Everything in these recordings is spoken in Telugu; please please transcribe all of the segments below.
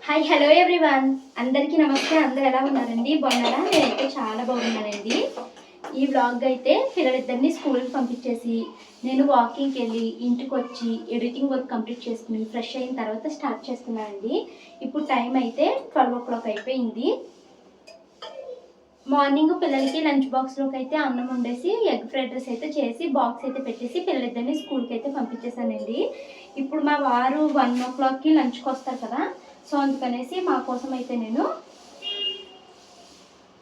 హాయ్ హలో ఎవ్రీవన్, అందరికీ నమస్తే. అందరు ఎలా ఉన్నారండి? బాగున్నారా? నేనైతే చాలా బాగున్నానండి. ఈ వ్లాగ్ అయితే పిల్లలిద్దరిని స్కూల్కి పంపించేసి నేను వాకింగ్కి వెళ్ళి ఇంటికి వచ్చి ఎడిటింగ్ వర్క్ కంప్లీట్ చేసుకుని ఫ్రెష్ అయిన తర్వాత స్టార్ట్ చేస్తున్నానండి. ఇప్పుడు టైం అయితే 12 అయిపోయింది. మార్నింగ్ పిల్లలకి లంచ్ బాక్స్లోకి అయితే అన్నం వండేసి ఎగ్ ఫ్రైడ్ రైస్ అయితే చేసి బాక్స్ అయితే పెట్టేసి పిల్లలిద్దరిని స్కూల్కి అయితే పంపించేశానండి. ఇప్పుడు మా వారు 1 లంచ్కి వస్తారు కదా, సో అందుకనేసి మా కోసం అయితే నేను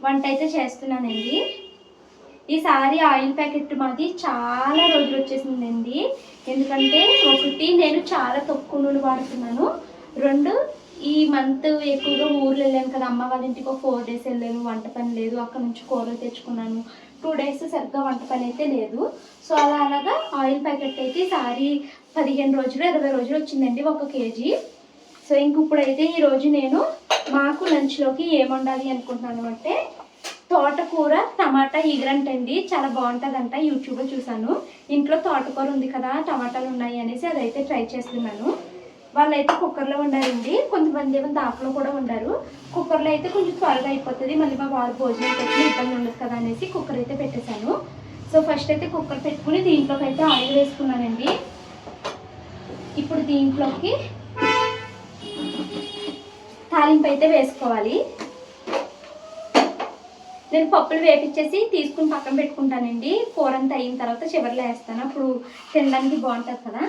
వంట అయితే చేస్తున్నానండి. ఈసారి ఆయిల్ ప్యాకెట్ మాది చాలా రోజులు వచ్చేసిందండి. ఎందుకంటే ఒకటి, నేను చాలా తక్కువ నూనె వాడుతున్నాను. 2, ఈ మంత్ ఎక్కువగా ఊర్లు వెళ్ళాను కదా, అమ్మ వాళ్ళ ఇంటికి 4 days వెళ్ళాను. వంట పని లేదు, అక్కడ నుంచి కూరలు తెచ్చుకున్నాను. 2 days సరిగ్గా వంట పని అయితే లేదు. సో అలాగా ఆయిల్ ప్యాకెట్ అయితే ఈసారి 15 రోజులు 20 రోజులు వచ్చిందండి, 1 kg. సో ఇప్పుడైతే ఈరోజు నేను మాకు లంచ్లోకి ఏం వండాలి అనుకుంటున్నాను అంటే తోటకూర టమాటా ఈగరంట అండి. చాలా బాగుంటుందంట, యూట్యూబ్లో చూసాను. ఇంట్లో తోటకూర ఉంది కదా, టమాటాలు ఉన్నాయి అనేసి అదైతే ట్రై చేస్తున్నాను. వాళ్ళైతే కుక్కర్లో వండారండి, కొంతమంది ఏమో దాంట్లో కూడా వండారు. కుక్కర్లో అయితే కొంచెం త్వరగా అయిపోతుంది, మళ్ళీ మా వారు భోజనం పెట్టి ఇబ్బంది ఉండదు కదా అనేసి కుక్కర్ అయితే పెట్టేశాను. సో ఫస్ట్ అయితే కుక్కర్ పెట్టుకుని దీంట్లోకి అయితే ఆయిల్ వేసుకున్నానండి. ఇప్పుడు దీంట్లోకి తాలింపు అయితే వేసుకోవాలి. నేను పప్పులు వేపించేసి తీసుకుని పక్కన పెట్టుకుంటానండి. కూర అంతా అయిన తర్వాత చివరిలో వేస్తాను, అప్పుడు తినడానికి బాగుంటుంది కదా.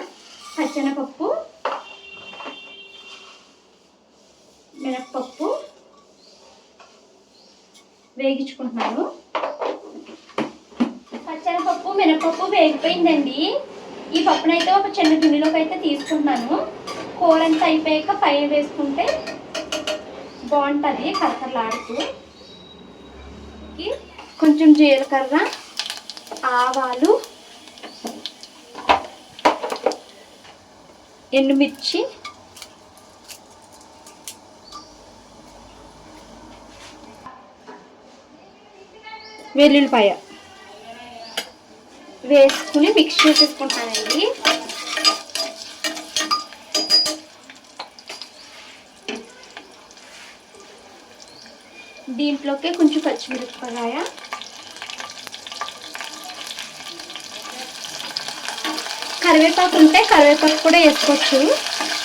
పచ్చెనపప్పు, మినప్పప్పు వేగించుకుంటున్నాను. పచ్చెనపప్పు మినప్పప్పు వేగిపోయిందండి. ఈ పప్పునైతే ఒక చిన్న గిన్నెలోకి అయితే తీసుకుంటున్నాను. కూర అంతా అయిపోయాక పైన వేసుకుంటే బాగుంటుంది కరకరలాడుతూ. కొంచెం జీలకర్ర, ఆవాలు, ఎండుమిర్చి, వెల్లుల్లిపాయ వేసుకుని మిక్స్ చేసేసుకుంటానండి. దీంట్లోకి కొంచెం పచ్చిమిరపకాయ, కరివేపాకు ఉంటే కరివేపాకు కూడా వేసుకోవచ్చు.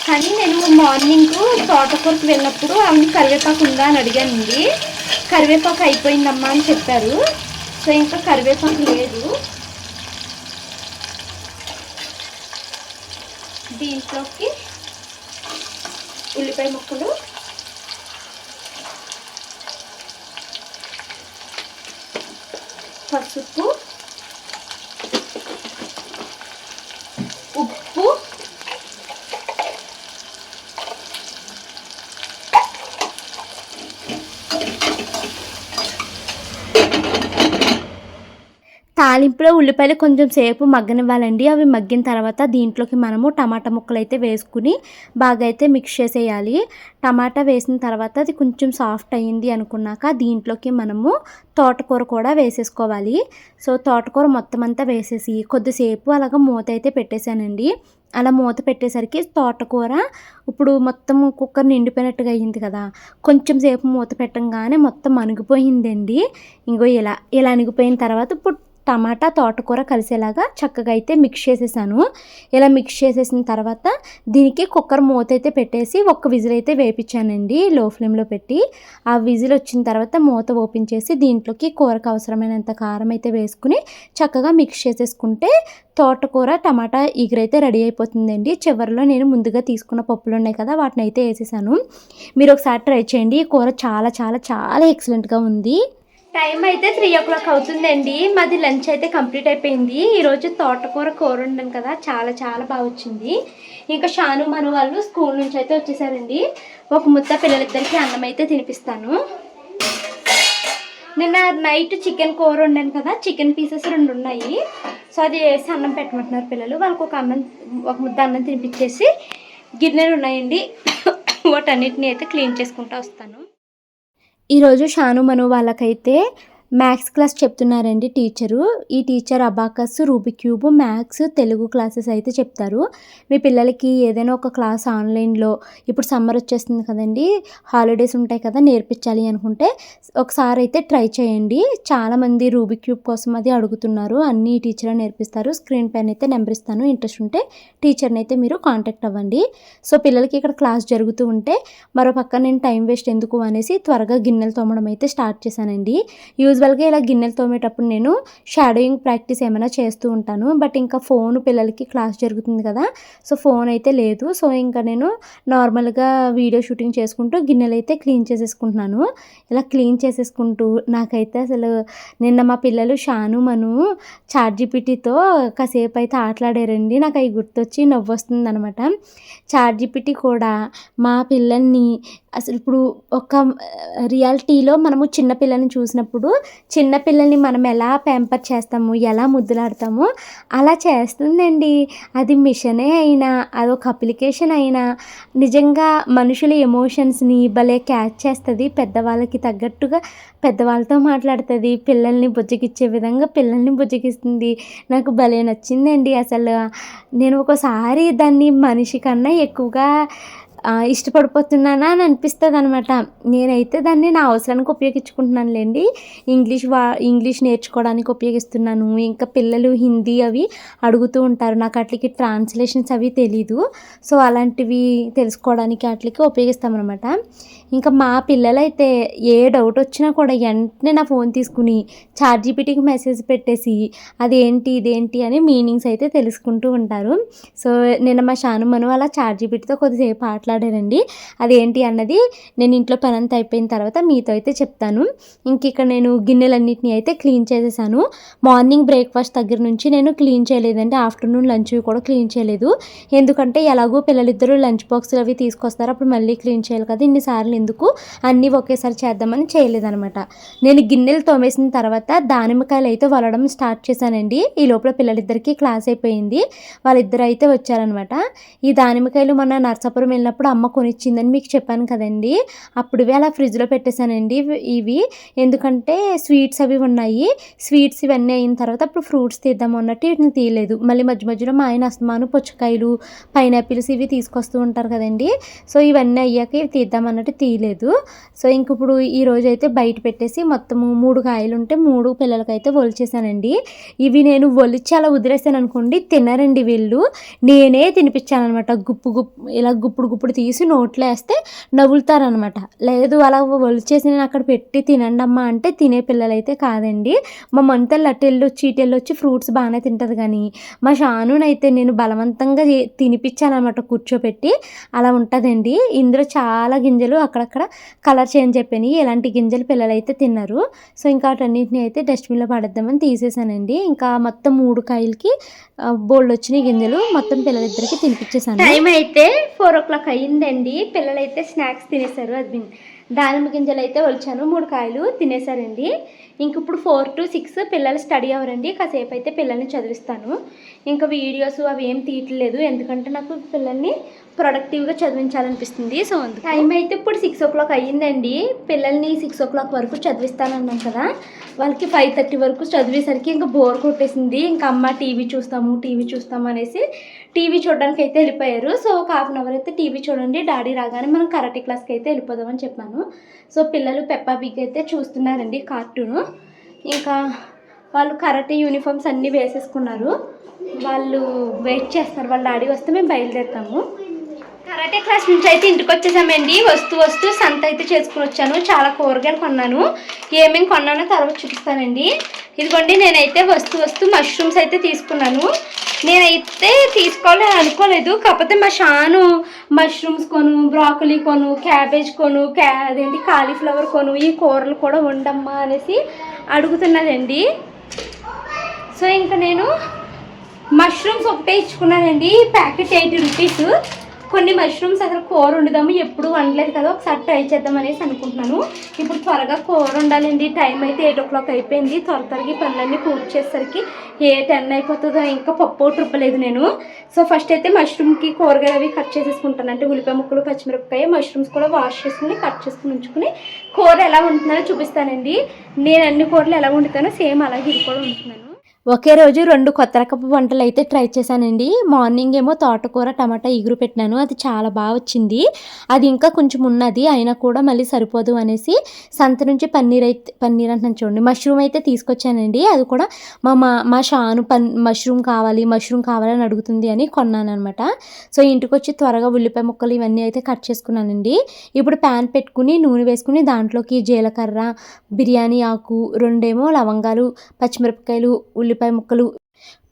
కానీ నేను మార్నింగ్ తోటకూరకు వెళ్ళినప్పుడు ఆమె కరివేపాకు ఉందా అని అడిగానండి. కరివేపాకు అయిపోయిందమ్మా అని చెప్పారు. సో ఇంకా కరివేపాకు లేదు. దీంట్లోకి ఉల్లిపాయ ముక్కలు, పసుపు, ఉప్పు, తాలింపులో ఉల్లిపాయలు కొంచెం సేపు మగ్గనివ్వాలండి. అవి మగ్గిన తర్వాత దీంట్లోకి మనము టమాటా ముక్కలు అయితే వేసుకుని బాగా అయితే మిక్స్ చేసేయాలి. టమాటా వేసిన తర్వాత అది కొంచెం సాఫ్ట్ అయ్యింది అనుకున్నాక దీంట్లోకి మనము తోటకూర కూడా వేసేసుకోవాలి. సో తోటకూర మొత్తం అంతా వేసేసి కొద్దిసేపు అలాగ మూత అయితే పెట్టేశానండి. అలా మూత పెట్టేసరికి తోటకూర ఇప్పుడు మొత్తం కుక్కర్ నిండిపోయినట్టుగా అయ్యింది కదా, కొంచెం సేపు మూత పెట్టంగానే మొత్తం అణిగిపోయిందండి. ఇంకో ఇలా అణిగిపోయిన తర్వాత ఇప్పుడు టమాటా తోటకూర కలిసేలాగా చక్కగా అయితే మిక్స్ చేసేసాను. ఇలా మిక్స్ చేసేసిన తర్వాత దీనికి కుక్కర్ మూత అయితే పెట్టేసి 1 విజిల్ అయితే వేపించానండి లో ఫ్లేమ్లో పెట్టి. ఆ విజిల్ వచ్చిన తర్వాత మూత ఓపెన్ చేసి దీంట్లోకి కూరకు అవసరమైనంత కారం అయితే వేసుకుని చక్కగా మిక్స్ చేసేసుకుంటే తోటకూర టమాటా ఈగరైతే రెడీ అయిపోతుందండి. చివరిలో నేను ముందుగా తీసుకున్న పప్పులు ఉన్నాయి కదా, వాటిని అయితే వేసేసాను. మీరు ఒకసారి ట్రై చేయండి. ఈ కూర చాలా చాలా చాలా ఎక్సలెంట్గా ఉంది. టైం అయితే 3 అవుతుందండి. మాది లంచ్ అయితే కంప్లీట్ అయిపోయింది. ఈరోజు తోటకూర కూర వండాను కదా, చాలా చాలా బాగా వచ్చింది. ఇంకా షాను మను వాళ్ళు స్కూల్ నుంచి అయితే వచ్చేసారండి. ఒక ముద్ద పిల్లలిద్దరికి అన్నం అయితే తినిపిస్తాను. నిన్న నైట్ చికెన్ కూర వండాను కదా, చికెన్ పీసెస్ 2 ఉన్నాయి. సో అది వేసి అన్నం పెట్టమంటున్నారు పిల్లలు. వాళ్ళకి ఒక ముద్ద అన్నం తినిపించేసి గిన్నెలు ఉన్నాయండి, వాటన్నిటిని అయితే క్లీన్ చేసుకుంటూ వస్తాను. ఈరోజు షాను మను వాళ్ళకైతే మ్యాథ్స్ క్లాస్ చెప్తున్నారండి టీచరు. ఈ teacher abacus, Rubik cube, maths, Telugu classes అయితే చెప్తారు. మీ పిల్లలకి ఏదైనా ఒక క్లాస్ ఆన్లైన్లో ఇప్పుడు సమ్మర్ వచ్చేస్తుంది కదండి, హాలిడేస్ ఉంటాయి కదా, నేర్పించాలి అనుకుంటే ఒకసారి అయితే ట్రై చేయండి. చాలామంది రూబిక్ క్యూబ్ కోసం అది అడుగుతున్నారు. అన్ని టీచర్ నేర్పిస్తారు. స్క్రీన్ పైన అయితే నెంబర్ ఇస్తాను, ఇంట్రెస్ట్ ఉంటే టీచర్ని అయితే మీరు కాంటాక్ట్ అవ్వండి. సో పిల్లలకి ఇక్కడ క్లాస్ జరుగుతూ ఉంటే మరో పక్క నేను టైం వేస్ట్ ఎందుకు అనేసి త్వరగా గిన్నెలు తోమడం అయితే స్టార్ట్ చేశానండి. యూజువల్గా ఇలా గిన్నెలు తోమేటప్పుడు నేను షాడోయింగ్ ప్రాక్టీస్ ఏమైనా చేస్తూ ఉంటాను. బట్ ఇంకా ఫోన్ పిల్లలకి క్లాస్ జరుగుతుంది కదా, సో ఫోన్ అయితే లేదు. సో ఇంకా నేను నార్మల్గా వీడియో షూటింగ్ చేసుకుంటూ గిన్నెలు అయితే క్లీన్ చేసేసుకుంటున్నాను. ఇలా క్లీన్ చేసేసుకుంటూ నాకైతే అసలు నిన్న మా పిల్లలు షాను మను చాట్‌జీపీటీతో కాసేపు అయితే ఆటలాడారండి. నాకు అవి గుర్తొచ్చి నవ్వొస్తుంది అనమాట. చాట్‌జీపీటీ కూడా మా పిల్లల్ని అసలు ఇప్పుడు ఒక రియాలిటీలో మనము చిన్నపిల్లల్ని చూసినప్పుడు చిన్నపిల్లల్ని మనం ఎలా ప్యాంపర్ చేస్తాము, ఎలా ముద్దులాడతామో అలా చేస్తుందండి. అది మిషనే అయినా, అదొక అప్లికేషన్ అయినా నిజంగా మనుషుల ఎమోషన్స్ని భలే క్యాచ్ చేస్తుంది. పెద్దవాళ్ళకి తగ్గట్టుగా పెద్దవాళ్ళతో మాట్లాడుతుంది, పిల్లల్ని బుజ్జగిచ్చే విధంగా పిల్లల్ని బుజ్జగిస్తుంది. నాకు భలే నచ్చిందండి. అసలు నేను ఒకసారి దాన్ని మనిషి కన్నా ఎక్కువగా ఇష్టపడిపోతున్నానా అని అనిపిస్తుంది అనమాట. నేనైతే దాన్ని నా అవసరానికి ఉపయోగించుకుంటున్నానులేండి. ఇంగ్లీష్ నేర్చుకోవడానికి ఉపయోగిస్తున్నాను. ఇంకా పిల్లలు హిందీ అవి అడుగుతూ ఉంటారు, నాకు వాటికి ట్రాన్స్లేషన్స్ అవి తెలీదు. సో అలాంటివి తెలుసుకోవడానికి వాటికి ఉపయోగిస్తామన్నమాట. ఇంకా మా పిల్లలైతే ఏ డౌట్ వచ్చినా కూడా వెంటనే నా ఫోన్ తీసుకుని చాట్‌జీపీటీకి మెసేజ్ పెట్టేసి అదేంటి ఇదేంటి అని మీనింగ్స్ అయితే తెలుసుకుంటూ ఉంటారు. సో నిన్న మా షాను మను అలా చాట్‌జీపీటీతో కొద్దిసేపు ఆటలాడారండి. అదేంటి అన్నది నేను ఇంట్లో పనంతా అయిపోయిన తర్వాత మీతో అయితే చెప్తాను. ఇంక ఇక్కడ నేను గిన్నెలన్నిటిని అయితే క్లీన్ చేసేసాను. మార్నింగ్ బ్రేక్ఫాస్ట్ దగ్గర నుంచి నేను క్లీన్ చేయలేదండి. ఆఫ్టర్నూన్ లంచ్ కూడా క్లీన్ చేయలేదు. ఎందుకంటే ఎలాగో పిల్లలిద్దరూ లంచ్ బాక్సులు అవి తీసుకొస్తారు, అప్పుడు మళ్ళీ క్లీన్ చేయాలి కదా, ఇన్నిసార్లు ఎందుకు అన్నీ ఒకేసారి చేద్దామని చేయలేదనమాట. నేను గిన్నెలు తోమేసిన తర్వాత దానిమ్మకాయలు అయితే వలడం స్టార్ట్ చేశానండి. ఈ లోపల పిల్లలిద్దరికీ క్లాస్ అయిపోయింది. వాళ్ళిద్దరు అయితే వచ్చారనమాట. ఈ దానిమ్మకాయలు మొన్న నర్సాపురం వెళ్ళినప్పుడు అమ్మ కొనిచ్చిందని మీకు చెప్పాను కదండి, అప్పుడువే అలా ఫ్రిడ్జ్లో పెట్టేశానండి ఇవి. ఎందుకంటే స్వీట్స్ అవి ఉన్నాయి. స్వీట్స్ ఇవన్నీ అయిన తర్వాత అప్పుడు ఫ్రూట్స్ తీద్దాము అన్నట్టు వీటిని తీయలేదు. మళ్ళీ మధ్య మధ్యలో మా ఆయన అస్తమాను పుచ్చకాయలు, పైనాపిల్స్ ఇవి తీసుకొస్తూ ఉంటారు కదండి. సో ఇవన్నీ అయ్యాక ఇవి తీద్దామన్నట్టు తీయలేదు. సో ఇంక ఇప్పుడు ఈరోజు అయితే బయట పెట్టేసి మొత్తము 3 కాయలు ఉంటే 3 పిల్లలకైతే ఒలిచేసానండి. ఇవి నేను ఒలిచి అలా వదిలేసాను అనుకోండి, తినరండి వీళ్ళు. నేనే తినిపించాను అనమాట. ఇలా గుప్పుడు తీసి నోట్లో వేస్తే నవ్వులుతారనమాట. లేదు అలా ఒలిచేసి నేను అక్కడ పెట్టి తినండి అమ్మా అంటే తినే పిల్లలైతే కాదండి. మా మంతలు ఇటెళ్ళొచ్చి ఫ్రూట్స్ బాగానే తింటుంది, కానీ మా షానునైతే నేను బలవంతంగా తినిపించాను అనమాట కూర్చోపెట్టి. అలా ఉంటుందండి. ఇందులో చాలా గింజలు అక్కడక్కడ కలర్ చేంజ్ అయిపోయినాయి. ఎలాంటి గింజలు పిల్లలు అయితే తిన్నారు. సో ఇంకా వాటన్నిటిని అయితే డస్ట్బిన్లో పడేద్దామని తీసేసానండి. ఇంకా మొత్తం 3 కాయలకి బోల్డ్ వచ్చినాయి గింజలు. మొత్తం పిల్లలిద్దరికి తినిపించేసాను. టైం అయితే 4 o'clock అయ్యిందండి. పిల్లలైతే స్నాక్స్ తినేశారు. అది దానిమ్మ గింజలు అయితే ఒలిచాను, 3 కాయలు తినేశారండి. ఇంక ఇప్పుడు 4 to 6 పిల్లలు స్టడీ అవ్వరండి. కాసేపు అయితే పిల్లల్ని చదివిస్తాను. ఇంకా వీడియోస్ అవి ఏం తీయట్లేదు, ఎందుకంటే నాకు పిల్లల్ని ప్రొడక్టివ్గా చదివించాలనిపిస్తుంది. సో అందుకు టైం అయితే ఇప్పుడు 6 o'clock అయ్యిందండి. పిల్లల్ని 6 o'clock వరకు చదివిస్తానన్నాం కదా, వాళ్ళకి 5:30 వరకు చదివేసరికి ఇంకా బోర్ కొట్టేసింది. ఇంకా అమ్మ టీవీ చూస్తాము అనేసి టీవీ చూడడానికి అయితే వెళ్ళిపోయారు. సో ఒక 1/2 hour అయితే టీవీ చూడండి, డాడీ రాగానే మనం కరాటే క్లాస్కి అయితే వెళ్ళిపోదామని చెప్పాను. సో పిల్లలు పెప్పా బిగ్ అయితే చూస్తున్నారండి, కార్టూను. ఇంకా వాళ్ళు కరాటే యూనిఫామ్స్ అన్నీ వేసేసుకున్నారు. వాళ్ళు వెయిట్ చేస్తారు, వాళ్ళ డాడీ వస్తే మేము బయలుదేరుతాము. కరాటే క్లాస్ నుంచి అయితే ఇంటికి వచ్చేసామండి. వస్తూ సంత అయితే చేసుకుని వచ్చాను. చాలా కూరగాయలు కొన్నాను. ఏమేమి కొన్నానో తర్వాత చూపిస్తానండి. ఇదిగోండి, నేనైతే వస్తూ మష్రూమ్స్ అయితే తీసుకున్నాను. నేనైతే తీసుకోవాలని అనుకోలేదు, కాకపోతే మా షాను మష్రూమ్స్ కొను, బ్రాకలీ కొను, క్యాబేజ్ కొను, కాలీఫ్లవర్ కొను, ఈ కూరలు కూడా వండమ్మా అనేసి అడుగుతున్నదండి. సో ఇంకా నేను మష్రూమ్స్ ఒకటే ఇచ్చుకున్నానండి. Packet 80 rupees. కొన్ని మష్రూమ్స్ అసలు కూర వండుదాము, ఎప్పుడు వండలేదు కదా, ఒకసారి ట్రై చేద్దాం అనేసి అనుకుంటున్నాను. ఇప్పుడు త్వరగా కూర వండాలండి. టైం అయితే 8 o'clock అయిపోయింది. త్వరగా పనులన్నీ పూర్తి చేసేసరికి 10 అయిపోతుందో. ఇంకా పప్పు ట్రిప్పలేదు నేను. సో ఫస్ట్ అయితే మష్రూమ్కి కూరగాయలు అవి కట్ చేసేసుకుంటాను. అంటే ఉల్లిపాయ ముక్కలు, పచ్చిమిరపకాయ, మష్రూమ్స్ కూడా వాష్ చేసుకుని కట్ చేసుకుని ఉంచుకుని కూర ఎలా వండుతున్నానో చూపిస్తానండి. నేను అన్ని కూరలు ఎలా వండుతానో సేమ్ అలాగే ఇది కూడా వండుతున్నాను. ఒకే రోజు 2 కొత్త రకపు వంటలు అయితే ట్రై చేశానండి. మార్నింగ్ ఏమో తోటకూర టమాటా ఇగురు పెట్టినాను, అది చాలా బాగా వచ్చింది. అది ఇంకా కొంచెం ఉన్నది, అయినా కూడా మళ్ళీ సరిపోదు అనేసి సంత నుంచి పన్నీర్ అంటున్నాను చూడండి, మష్రూమ్ అయితే తీసుకొచ్చానండి. అది కూడా మా షాను మష్రూమ్ కావాలి అని అడుగుతుంది అని కొన్నాను అనమాట. సో ఇంటికి వచ్చి త్వరగా ఉల్లిపాయ ముక్కలు ఇవన్నీ అయితే కట్ చేసుకున్నానండి. ఇప్పుడు ప్యాన్ పెట్టుకుని నూనె వేసుకుని దాంట్లోకి జీలకర్ర, బిర్యానీ ఆకు, 2 లవంగాలు, పచ్చిమిరపకాయలు, ఉల్లిపాయ ముక్కలు,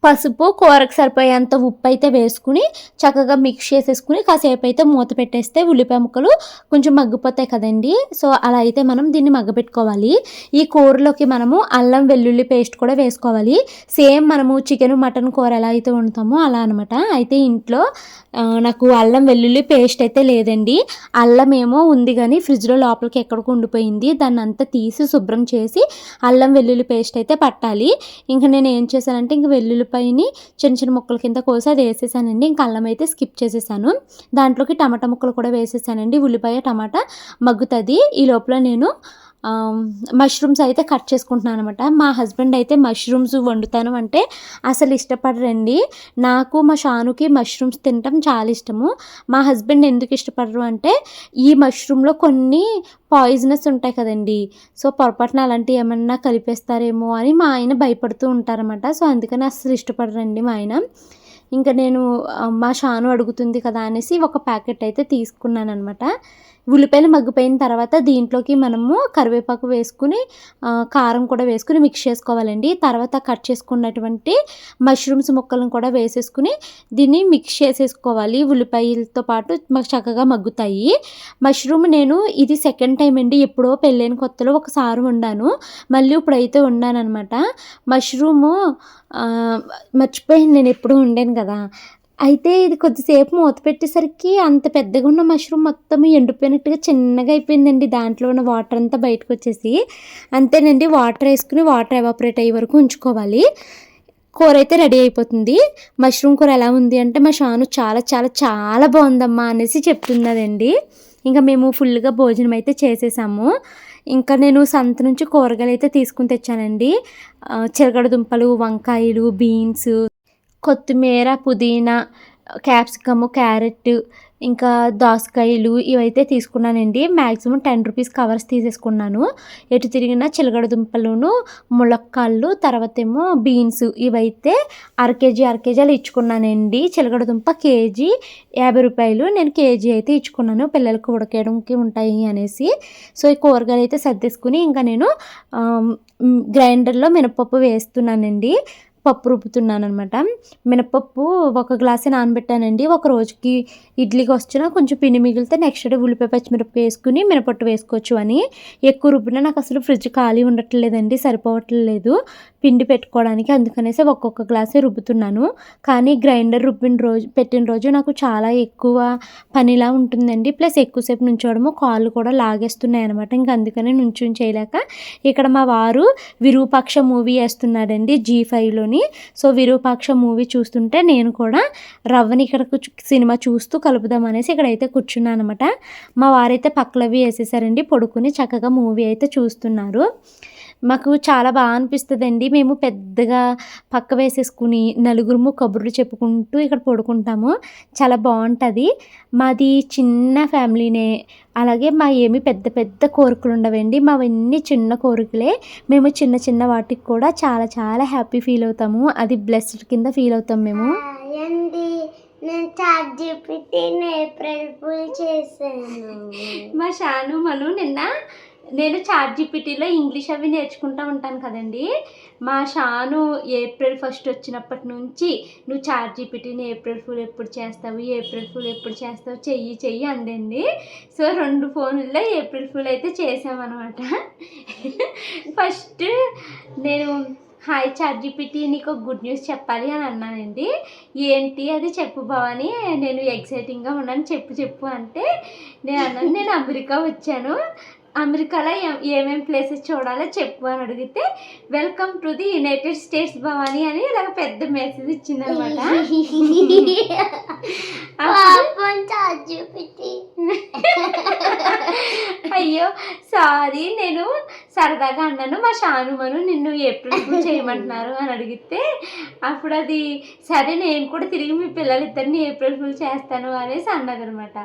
పసుపు, కూరకు సరిపోయేంత ఉప్పు అయితే వేసుకుని చక్కగా మిక్స్ చేసేసుకుని కాసేపు అయితే మూత పెట్టేస్తే ఉల్లిపాయ ముక్కలు కొంచెం మగ్గిపోతాయి కదండి. సో అలా అయితే మనం దీన్ని మగ్గబెట్టుకోవాలి. ఈ కూరలోకి మనము అల్లం వెల్లుల్లి పేస్ట్ కూడా వేసుకోవాలి. సేమ్ మనము చికెన్ మటన్ కూర ఎలా అయితే వండుతామో అలా అనమాట. అయితే ఇంట్లో నాకు అల్లం వెల్లుల్లి పేస్ట్ అయితే లేదండి. అల్లం ఏమో ఉంది కానీ ఫ్రిడ్జ్లో లోపలికి ఎక్కడికి ఉండిపోయింది. దాన్ని అంతా తీసి శుభ్రం చేసి అల్లం వెల్లుల్లి పేస్ట్ అయితే పట్టాలి. ఇంకా నేను ఏం చేశానంటే ఇంక వెల్లుల్లిపాయని చిన్న చిన్న ముక్కల కింద కోసి అది వేసేసానండి. ఇంకా అల్లం అయితే స్కిప్ చేసేసాను. దాంట్లోకి టమాటా ముక్కలు కూడా వేసేసానండి. ఉల్లిపాయ టమాటా మగ్గుతుంది. ఈ లోపల నేను మష్రూమ్స్ అయితే కట్ చేసుకుంటున్నాను అనమాట. మా హస్బెండ్ అయితే మష్రూమ్స్ వండుతాను అంటే అసలు ఇష్టపడరండి. నాకు మా షానుకి మష్రూమ్స్ తినటం చాలా ఇష్టము. మా హస్బెండ్ ఎందుకు ఇష్టపడరు అంటే ఈ మష్రూమ్లో కొన్ని పాయిజనస్ ఉంటాయి కదండి. సో పొరపాటున అలాంటివి ఏమన్నా కలిపేస్తారేమో అని మా ఆయన భయపడుతూ ఉంటారన్నమాట. సో అందుకని అసలు ఇష్టపడరండి మా ఆయన. ఇంకా నేను మా షాను అడుగుతుంది కదా అనేసి ఒక ప్యాకెట్ అయితే తీసుకున్నాను అనమాట. ఉల్లిపాయలు మగ్గిపోయిన తర్వాత దీంట్లోకి మనము కరివేపాకు వేసుకుని కారం కూడా వేసుకుని మిక్స్ చేసుకోవాలండి. తర్వాత కట్ చేసుకున్నటువంటి మష్రూమ్స్ ముక్కలను కూడా వేసేసుకుని దీన్ని మిక్స్ చేసేసుకోవాలి. ఉల్లిపాయలతో పాటు మాకు చక్కగా మగ్గుతాయి. మష్రూమ్ నేను ఇది సెకండ్ టైం అండి. ఎప్పుడో పెళ్ళైన కొత్తలో ఒకసారి వండాను, మళ్ళీ ఇప్పుడైతే వండాను అనమాట. మష్రూము మర్చిపోయాను నేను ఎప్పుడు వండాను కదా. అయితే ఇది కొద్దిసేపు మూత పెట్టేసరికి అంత పెద్దగా ఉన్న మష్రూమ్ మొత్తం ఎండిపోయినట్టుగా చిన్నగా అయిపోయిందండి. దాంట్లో ఉన్న వాటర్ అంతా బయటకు వచ్చేసి అంతేనండి. వాటర్ వేసుకుని వాటర్ ఎవాపరేట్ అయ్యే వరకు ఉంచుకోవాలి. కూర అయితే రెడీ అయిపోతుంది. మష్రూమ్ కూర ఎలా ఉంది అంటే మా షాను చాలా చాలా చాలా బాగుందమ్మా అనేసి చెప్తున్నదండి. ఇంకా మేము ఫుల్గా భోజనం అయితే చేసేసాము. ఇంకా నేను సంత నుంచి కూరగాయలు అయితే తీసుకుని తెచ్చానండి. చిలకడ దుంపలు, వంకాయలు, బీన్స్, కొత్తిమీర, పుదీనా, క్యాప్సికము, క్యారెట్, ఇంకా దోసకాయలు ఇవైతే తీసుకున్నానండి. మ్యాక్సిమం 10 రూపీస్ కవర్స్ తీసేసుకున్నాను. ఎటు తిరిగిన చిలకడ దుంపలును, ములక్కాళ్ళు, తర్వాత ఏమో బీన్స్ ఇవైతే అర కేజీలు ఇచ్చుకున్నానండి. చిలకడ దుంప కేజీ 50 రూపాయలు. నేను కేజీ అయితే ఇచ్చుకున్నాను, పిల్లలకు ఉడకేయడానికి ఉంటాయి అనేసి. సో ఈ కూరగాయలు అయితే సర్దేసుకుని ఇంకా నేను గ్రైండర్లో మినపప్పు వేస్తున్నానండి. పప్పు రుబ్బుతున్నాను అనమాట. మినపప్పు 1 గ్లాసు నానబెట్టానండి. ఒక రోజుకి ఇడ్లీకి వచ్చిన కొంచెం పిండి మిగిలితే నెక్స్ట్ డే ఉల్లిపాయ పచ్చిమిరపకాయ వేసుకుని మినపట్టు వేసుకోవచ్చు అని. ఎక్కువ రుబ్బినా నాకు అసలు ఫ్రిడ్జ్ ఖాళీ ఉండట్లేదండి, సరిపోవట్లేదు పిండి పెట్టుకోవడానికి. అందుకనేసి ఒక్కొక్క గ్లాసే రుబ్బుతున్నాను. కానీ గ్రైండర్ పెట్టిన రోజు నాకు చాలా ఎక్కువ పనిలా ఉంటుందండి. ప్లస్ ఎక్కువసేపు నుంచోవడము, కాళ్ళు కూడా లాగేస్తున్నాయి అనమాట. ఇంకా అందుకని నుంచుని చేయలేక ఇక్కడ మా వారు విరూపాక్ష మూవీ వేస్తున్నాడండి G5లో. సో విరూపాక్ష మూవీ చూస్తుంటే నేను కూడా రవ్వని ఇక్కడ సినిమా చూస్తూ కలుపుదాం అనేసి ఇక్కడైతే కూర్చున్నాను అనమాట. మా వారైతే పక్కలవి వేసేసారండి, పడుకుని చక్కగా మూవీ అయితే చూస్తున్నారు. మాకు చాలా బాగా అనిపిస్తుందండి. మేము పెద్దగా పక్క వేసేసుకుని నలుగురము కబుర్లు చెప్పుకుంటూ ఇక్కడ పడుకుంటాము. చాలా బాగుంటుంది. మాది చిన్న ఫ్యామిలీనే. అలాగే మా ఏమి పెద్ద పెద్ద కోరికలు ఉండవండి. మావన్నీ చిన్న కోరికలే. మేము చిన్న చిన్న వాటికి కూడా చాలా చాలా హ్యాపీ ఫీల్ అవుతాము. అది బ్లెస్డ్ కింద ఫీల్ అవుతాం మేము. నేను ChatGPTని ఏప్రిల్ ఫుల్ చేశాను. మా షాను మను నేను ChatGPTలో ఇంగ్లీష్ అవి నేర్చుకుంటూ ఉంటాను కదండి. మా షాను ఏప్రిల్ 1 వచ్చినప్పటి నుంచి నువ్వు ChatGPTని ఏప్రిల్ ఫుల్ ఎప్పుడు చేస్తావు చెయ్యి అందండి. సో 2 ఫోన్లలో ఏప్రిల్ ఫుల్ అయితే చేసామన్నమాట. ఫస్ట్ నేను హాయ్ చాట్‌జీపీటీ నీకు గుడ్ న్యూస్ చెప్పాలి అని అన్నానండి. ఏంటి అది చెప్పు భవాని, నేను ఎక్సైటింగ్‌గా ఉన్నాను చెప్పు అంటే నేను అన్నాను, నేను అమెరికా వచ్చాను. అమెరికాలో ఏమేం ప్లేసెస్ చూడాలో చెప్పు అని అడిగితే welcome to the United states Bhavani అని ఇలాగ పెద్ద మెసేజ్ ఇచ్చిందనమాట. అయ్యో సారీ, నేను సరదాగా అన్నాను. మా షానుమను నిన్ను ఏప్రిల్ ఫుల్ చేయమంటున్నారు అని అడిగితే అప్పుడు అది సరే నేను కూడా తిరిగి మీ పిల్లలిద్దరిని ఏప్రిల్ ఫుల్ చేస్తాను అనేసి అన్నదనమాట.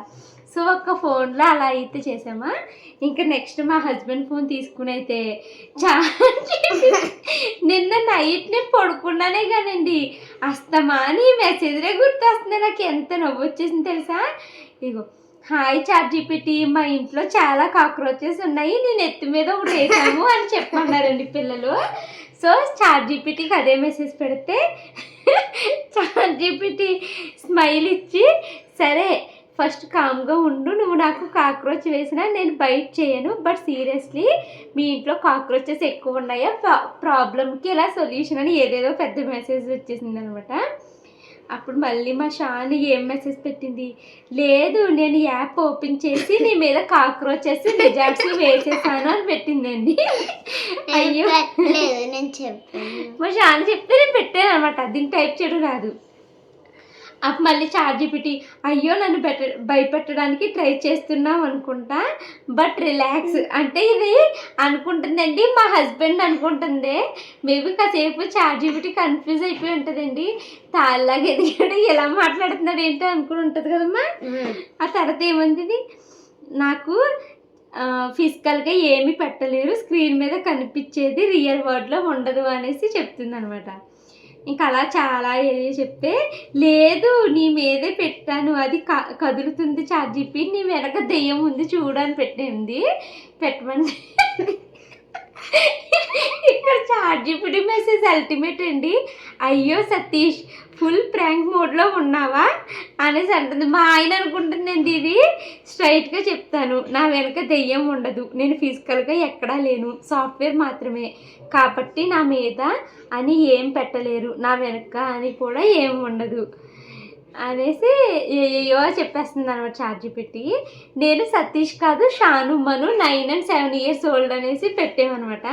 సో ఒక్క ఫోన్లో అలా అయితే చేసామా. ఇంకా నెక్స్ట్ మా హస్బెండ్ ఫోన్ తీసుకుని అయితే నిన్న నైట్ నేను పడుకున్నానే కానండి అస్తమాని మెసేజ్లే గుర్తొస్తుంది. నాకు ఎంత నవ్వు వచ్చేసింది తెలుసా. ఇగో హాయ్ చాట్‌జీపీటీ, మా ఇంట్లో చాలా కాక్రోచెస్ ఉన్నాయి, నేను ఎత్తి మీద ఒకటి వేసాము అని చెప్పమన్నారండి పిల్లలు. సో చాట్‌జీపీటీకి అదే మెసేజ్ పెడితే చాట్‌జీపీటీ స్మైల్ ఇచ్చి సరే ఫస్ట్ కామ్గా ఉండు, నువ్వు నాకు కాక్రోచ్ వేసినా నేను బైట్ చేయను, బట్ సీరియస్లీ మీ ఇంట్లో కాక్రోచెస్ ఎక్కువ ఉన్నాయా, ప్రాబ్లమ్కి ఇలా సొల్యూషన్ అని ఏదేదో పెద్ద మెసేజ్ వచ్చేసింది అనమాట. అప్పుడు మళ్ళీ మా షాని ఏం మెసేజ్ పెట్టింది, లేదు నేను యాప్ ఓపెన్ చేసి నీ మీద కాక్రోచెస్ డిజార్ట్స్ వేసేసాను అని పెట్టిందండి. అయ్యో నేను చెప్పాను, మా షాని చెప్తే నేను పెట్టాను అనమాట, దీన్ని టైప్ చేయడం రాదు. అప్పుడు మళ్ళీ చాట్‌జీపీటీ అయ్యో నన్ను భయపెట్టడానికి ట్రై చేస్తున్నావు అనుకుంటా, బట్ రిలాక్స్ అంటే ఇది అనుకుంటుందండి మా హస్బెండ్ అనుకుంటుంది. మేబీ కాసేపు చాట్‌జీపీటీ కన్ఫ్యూజ్ అయిపోయి ఉంటుందండి, తాళ్ళలాగా ఎదిగాడు ఎలా మాట్లాడుతున్నాడు ఏంటో అనుకుని ఉంటుంది కదమ్మా. ఆ తర్వాత ఏమంది, నాకు ఫిజికల్గా ఏమీ పెట్టలేరు, స్క్రీన్ మీద కనిపించేది రియల్ వరల్డ్లో ఉండదు అనేసి చెప్తుంది అనమాట. ఇంకా అలా చాలా చెప్తే లేదు నీ మీదే పెట్టాను, అది కదులుతుంది చాట్‌జీపీ, నీ వెనక దెయ్యం ఉంది చూడని పెట్టింది, పెట్టమని. ఇక్కడ చాట్‌జీపీ మెసేజ్ అల్టిమేట్ అండి. అయ్యో సతీష్ ఫుల్ ప్రాంక్ మోడ్లో ఉన్నావా అనేసి అంటుంది. మా ఆయన అనుకుంటుందండి ఇది స్ట్రైట్గా చెప్తాను, నా వెనక దెయ్యం ఉండదు, నేను ఫిజికల్గా ఎక్కడా లేను, సాఫ్ట్వేర్ మాత్రమే, కాబట్టి నా మీద అని ఏం పెట్టలేరు, నా వెనక అని కూడా ఏం ఉండదు అనేసి ఏయో చెప్పేస్తుంది అనమాట చాట్‌జీపీటీ. నేను సతీష్ కాదు షానుమను 9 and 7 years old అనేసి పెట్టామన్నమాట.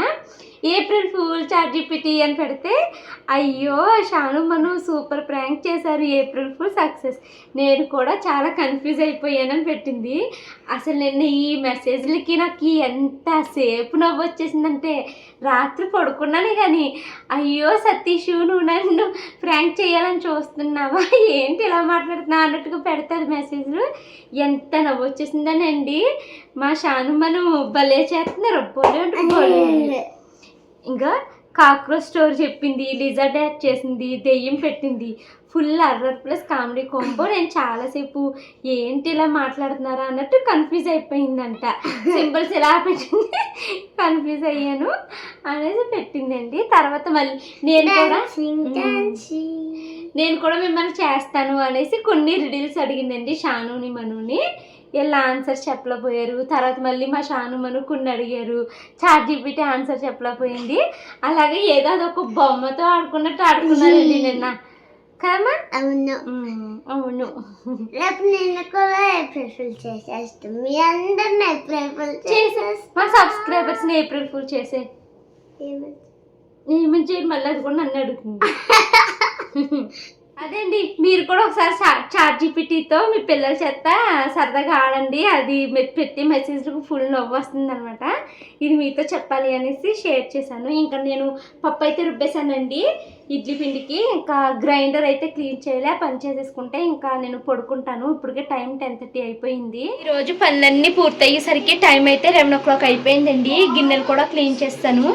ఏప్రిల్ ఫూల్ చాట్‌జీపీటీ అని పెడితే అయ్యో షానుమను సూపర్ ప్రాంక్ చేశారు, ఏప్రిల్ ఫుల్ సక్సెస్, నేను కూడా చాలా కన్ఫ్యూజ్ అయిపోయానని పెట్టింది. అసలు నేను ఈ మెసేజ్లకి నాకు ఎంతసేపు నవ్వు వచ్చేసిందంటే రాత్రి పడుకున్నానే కానీ అయ్యో సతీష్ నువ్వు నన్ను ప్రాంక్ చేయాలని చూస్తున్నావా, ఏంటి ఇలా మాట్లాడుతున్నా అన్నట్టుగా పెడతారు మెసేజ్లు. ఎంత నవ్వు వచ్చేసిందనండి. మా షానుమను భలే చేస్తున్నారు, బోలే. ఇంకా కాక్రోచ్ స్టోరీ చెప్పింది, లిజర్డ్ యాడ్ చేసింది, దెయ్యం పెట్టింది, ఫుల్ అర్రర్ ప్లస్ కామెడీ కాంబో. నేను చాలాసేపు ఏంటి ఇలా మాట్లాడుతున్నారా అన్నట్టు కన్ఫ్యూజ్ అయిపోయిందంట. సింబల్స్ ఎలా పెట్టింది కన్ఫ్యూజ్ అయ్యాను అనేది పెట్టిందండి. తర్వాత మళ్ళీ నేను కూడా మిమ్మల్ని చేస్తాను అనేసి కొన్ని రిడిల్స్ అడిగిందండి షానుని మనుని. ఇలా ఆన్సర్స్ చెప్పలేకపోయారు. తర్వాత మళ్ళీ మా షానుమను కొన్ని అడిగారు, చాట్‌జీపీటీ ఆన్సర్ చెప్పలేకపోయింది. అలాగే ఏదో అదొక బొమ్మతో ఆడుకున్నట్టు ఆడుకున్నారండి నిన్న కదమ్మా. అవును అవును. రేపు నేను కూడా ఏప్రిల్ ఫుల్ చేసేస్తాం, మీ అందరిని ఏప్రిల్ ఫుల్ చేసేస్తాం. మా సబ్స్క్రైబర్స్ని ఏప్రిల్ ఫుల్ చేసే ఏమని చేయండి, మళ్ళీ అది కూడా నన్ను అడుగుతుంది. అదే అండి, మీరు కూడా ఒకసారి చాట్‌జీపీటీతో మీ పిల్లల చేత సరదాగా ఆడండి, అది పెట్టి మెసేజ్లకు ఫుల్ నవ్వు వస్తుంది అనమాట. ఇది మీతో చెప్పాలి అనేసి షేర్ చేశాను. ఇంకా నేను పప్పు అయితే రుబ్బేశానండి ఇడ్లీ పిండికి, ఇంకా గ్రైండర్ అయితే క్లీన్ చేయలే, పని చేసేసుకుంటే ఇంకా నేను పడుకుంటాను. ఇప్పటికే టైం 10:30 అయిపోయింది. ఈరోజు పనులన్నీ పూర్తయ్యేసరికి టైం అయితే 11 o'clock అయిపోయిందండి. గిన్నెలు కూడా క్లీన్ చేస్తాను,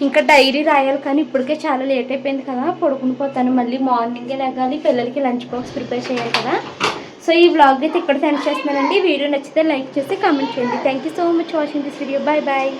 ఇంకా డైరీ రాయాలి, కానీ ఇప్పటికే చాలా లేట్ అయిపోయింది కదా, పడుకుని పోతాను. మళ్ళీ మార్నింగే లేగాలి, పిల్లలకి లంచ్ బాక్స్ ప్రిపేర్ చేయాలి కదా. సో ఈ వ్లాగ్ అయితే ఇక్కడ సెండ్ చేస్తున్నానండి. వీడియో నచ్చితే లైక్ చేసి కామెంట్ చేయండి. Thank you so much watching this video. Bye bye.